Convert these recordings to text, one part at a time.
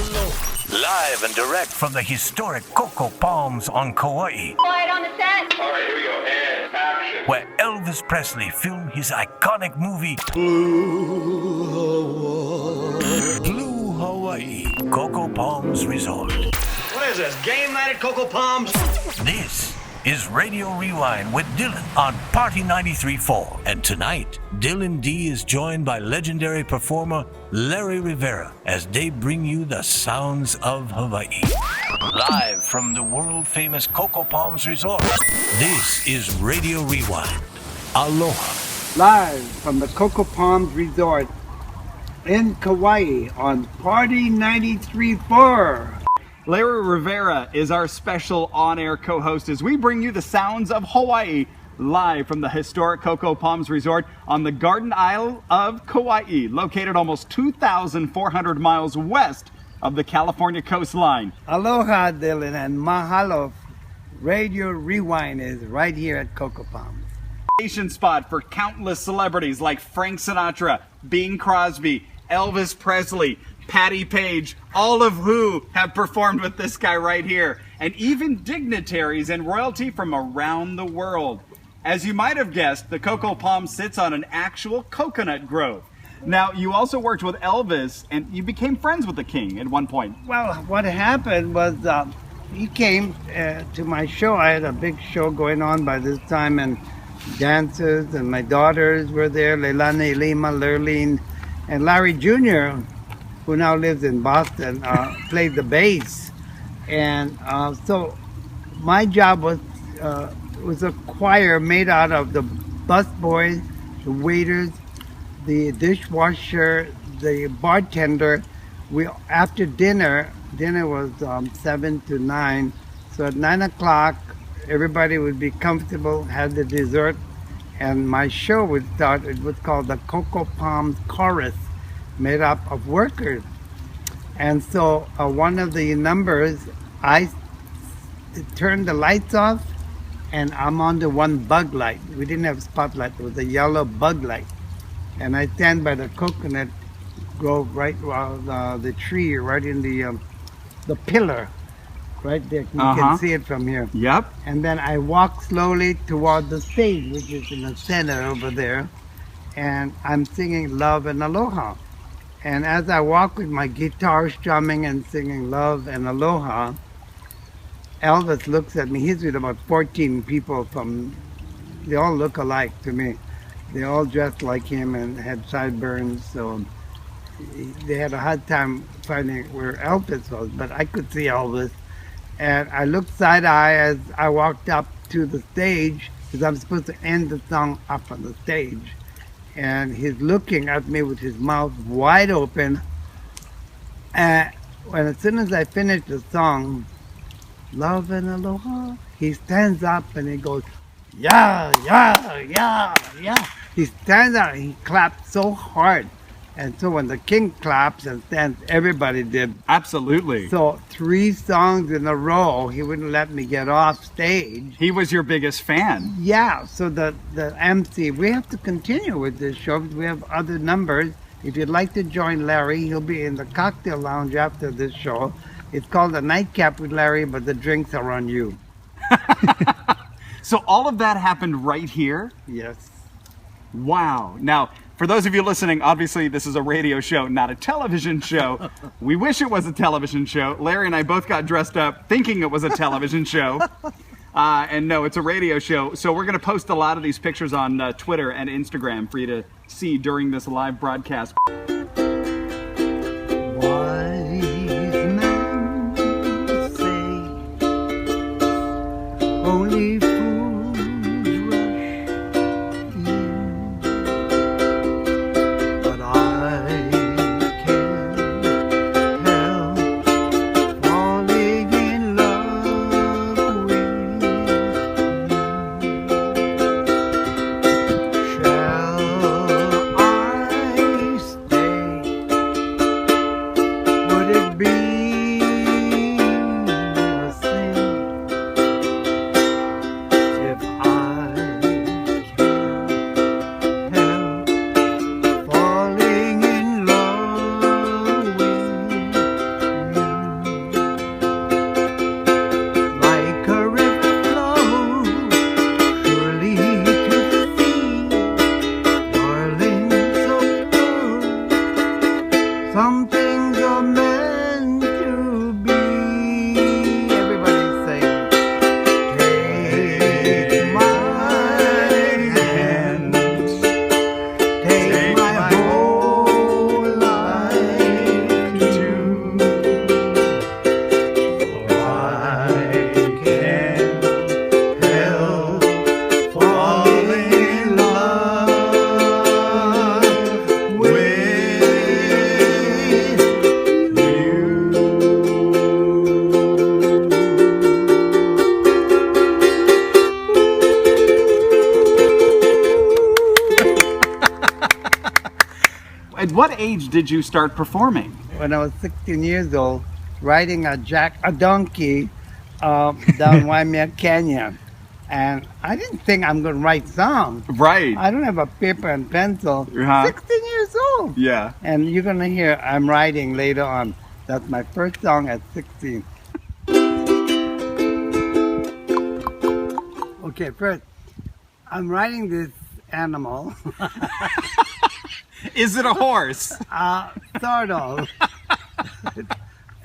Live and direct from the historic Coco Palms on Kauai. Quiet on the set. All right, here we go. And action. Where Elvis Presley filmed his iconic movie Blue Hawaii, Coco Palms Resort. What is this, game night at Coco Palms? This is Radio Rewind with Dylan on Party 93.4. And tonight, Dylan D is joined by legendary performer Larry Rivera as they bring you the sounds of Hawaii. Live from the world-famous Coco Palms Resort, this is Radio Rewind. Aloha. Live from the Coco Palms Resort in Kauai on Party 93.4. Larry Rivera is our special on-air co-host as we bring you the sounds of Hawaii live from the historic Coco Palms Resort on the Garden Isle of Kauai, located almost 2,400 miles west of the California coastline. Aloha, Dylan, and mahalo. Radio Rewind is right here at Coco Palms. Vacation spot for countless celebrities like Frank Sinatra, Bing Crosby, Elvis Presley, Patty Page, all of who have performed with this guy right here, and even dignitaries and royalty from around the world. As you might have guessed, the Coco Palms sits on an actual coconut grove. Now, you also worked with Elvis, and you became friends with the king at one point. Well, what happened was he came to my show. I had a big show going on by this time, and dancers, and my daughters were there, Leilani, Lima, Lurleen, and Larry Jr., who now lives in Boston, played the bass. And so my job was a choir made out of the busboys, the waiters, the dishwasher, the bartender. After dinner was 7 to 9. So at 9 o'clock, everybody would be comfortable, had the dessert, and my show would start. It was called the Coco Palms Chorus, made up of workers. And so one of the numbers, I turned the lights off and I'm on the one bug light. We didn't have spotlight, it was a yellow bug light. And I stand by the coconut grove, right, the tree, right in the pillar, right there. You can see it from here. Yep. And then I walk slowly toward the stage, which is in the center over there. And I'm singing Love and Aloha. And as I walk with my guitar strumming and singing Love and Aloha, Elvis looks at me. He's with about 14 people they all look alike to me. They all dressed like him and had sideburns, so they had a hard time finding where Elvis was, but I could see Elvis. And I looked side-eye as I walked up to the stage, because I'm supposed to end the song up on the stage. And he's looking at me with his mouth wide open. And as soon as I finished the song, Love and Aloha, he stands up and he goes, yeah, yeah, yeah, yeah. He stands up and he claps so hard. And so when the king claps and stands, everybody did. Absolutely. So 3 songs in a row, he wouldn't let me get off stage. He was your biggest fan. Yeah, so the MC, we have to continue with this show. We have other numbers. If you'd like to join Larry, he'll be in the cocktail lounge after this show. It's called a nightcap with Larry, but the drinks are on you. So all of that happened right here? Yes. Wow. Now, for those of you listening, obviously this is a radio show, not a television show. We wish it was a television show. Larry and I both got dressed up thinking it was a television show. And no, it's a radio show. So we're going to post a lot of these pictures on Twitter and Instagram for you to see during this live broadcast. Only fools rush in, but I can't help falling in love with you. Shall I stay things are meant to be. Everybody sing. Take my hand. Take my whole life too. I can't help falling in love with At what age did you start performing? when I was 16 years old, riding a donkey down Waimea Canyon. And I didn't think I'm going to write songs. Right. I don't have a paper and pencil. Uh-huh. 16 years old. Yeah. And you're going to hear I'm writing later on. That's my first song at 16. Okay, first, I'm writing this animal. Is it a horse? Sort of.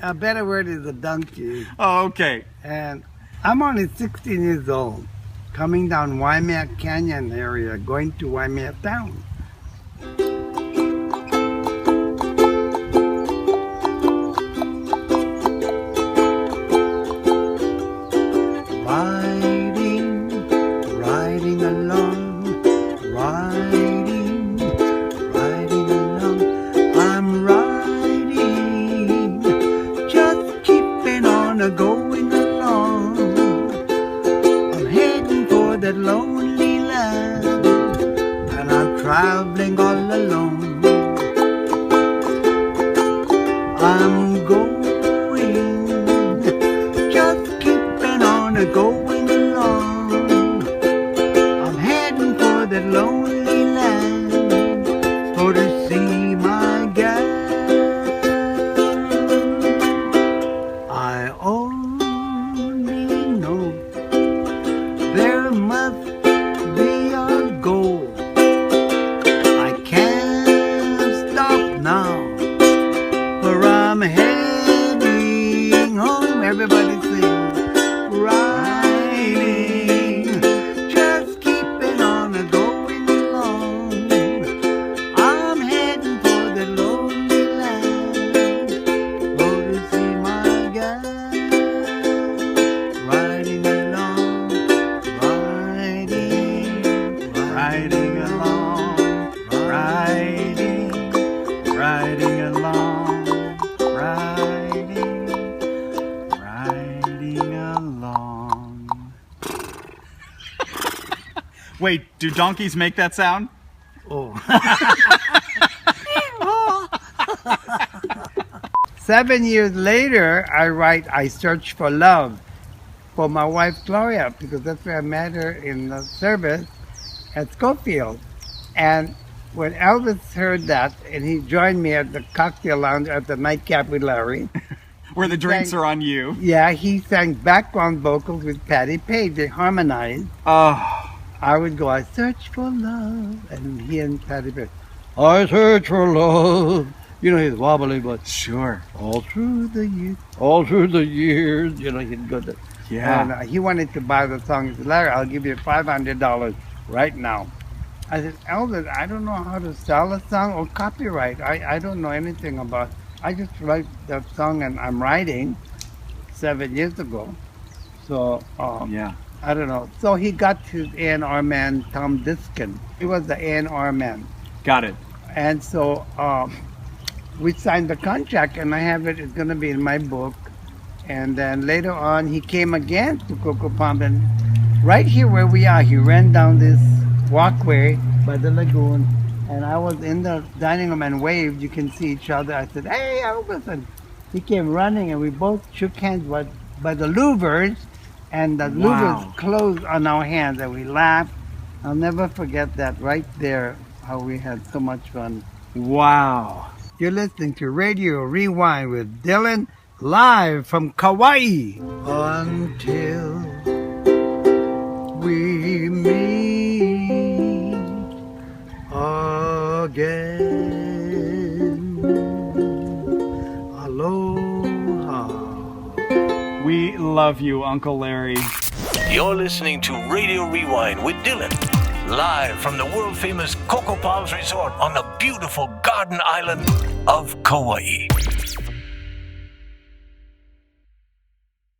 A better word is a donkey. Oh, okay. And I'm only 16 years old, coming down Waimea Canyon area, going to Waimea town. Riding along, riding along. I'm riding, just keeping on going along. I'm heading for that lonely land, and I'm traveling all alone. I'm going, just keeping on going along. I'm heading for that lonely land, for to see my gal. I only know there must be a goal. I can't stop now, for I'm heading home. Everybody sing. Riding, just keeping on going along. I'm heading for the lonely land, for to see my gal. Riding along, riding along, riding along, riding along. Wait, do donkeys make that sound? Oh. 7 years later, I write I Search for Love for my wife Gloria, because that's where I met her in the service at Schofield. And when Elvis heard that, and he joined me at the cocktail lounge at the nightcap with Larry, Where the drinks are on you. yeah, he sang background vocals with Patty Page. They harmonized. Oh, I would go, I search for love, and he and Patty Page, I search for love. You know, he's wobbly, but sure. all through the years, you know, he'd go to. Yeah. And he wanted to buy the song. He said, Larry, I'll give you $500 right now. I said, Elvis, I don't know how to sell a song or copyright. I don't know anything about. I just write that song, and I'm writing 7 years ago. So Yeah. I don't know. So he got his A&R man, Tom Diskin. He was the A&R man. Got it. And so we signed the contract, and I have it. It's going to be in my book. And then later on, he came again to Coco Palms, and right here where we are, he ran down this walkway by the lagoon, and I was in the dining room and waved. You can see each other. I said, hey, Elvis. And he came running, and we both shook hands by the louvers, and the louvers closed on our hands, and we laughed. I'll never forget that right there, how we had so much fun. Wow. You're listening to Radio Rewind with Dylan, live from Kauai. Until we meet again, We love you, Uncle Larry. You're listening to Radio Rewind with Dylan, live from the world-famous Coco Palms Resort on the beautiful garden island of Kauai.